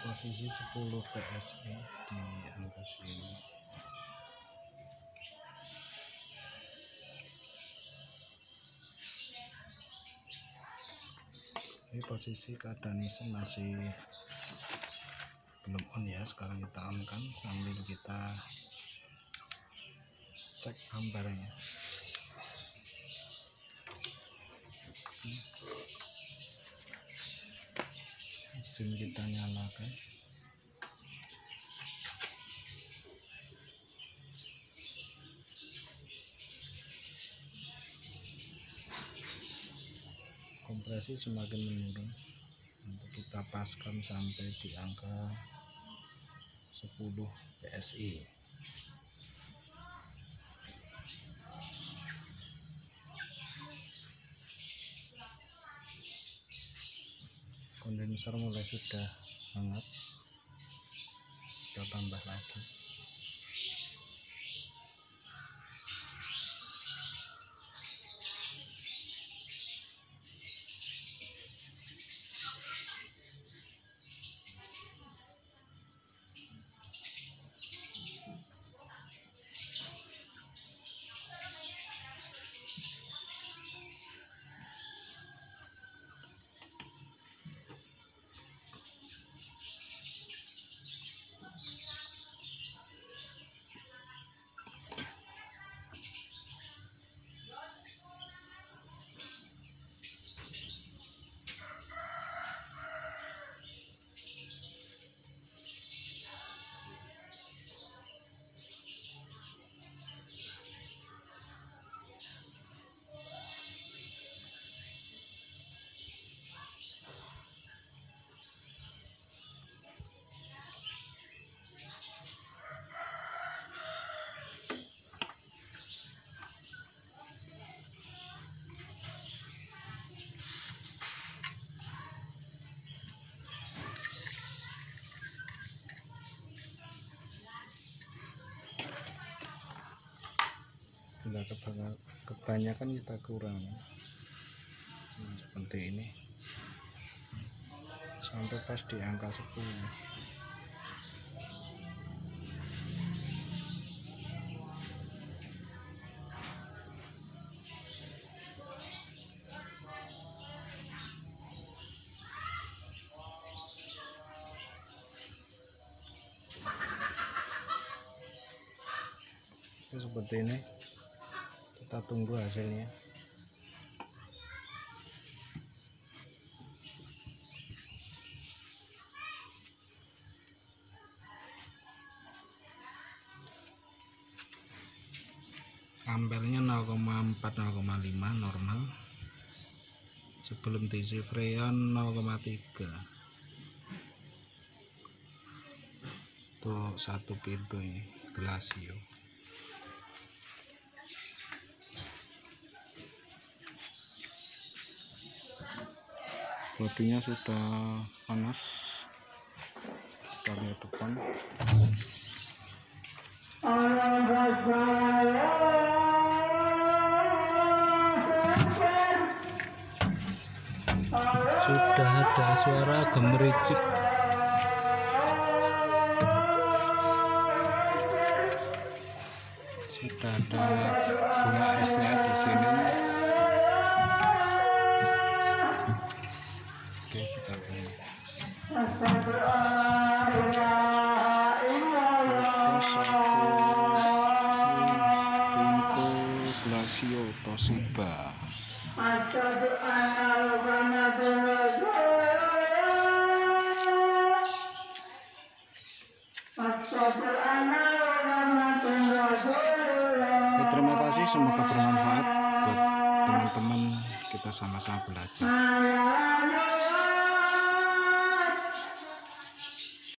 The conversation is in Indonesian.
posisi 10 PSI di angka sini. Ini posisi keadaan mesin masih belum on ya. Sekarang kita on kan sambil kita cek ampernya. Mesin kita nyalakan. Kompresi semakin menurun. Untuk kita paskan sampai di angka 10 PSI. Kondensor mulai sudah hangat, kita tambah lagi. Bila kebanyakan kita kurang seperti ini sampai pas di angka 10. Seperti ini, kita tunggu hasilnya. Ampernya 0,4-0,5 normal. Sebelum diisi freon 0,3. Untuk satu pintu ini glasio. Bodinya sudah panas, kita lihat depan. Sudah ada suara gemericik. Sudah ada bunga esnya di sini. Oke, kita lihat. Pintu glasio Toshiba. Terima kasih, semoga bermanfaat buat teman-teman, kita sama-sama belajar.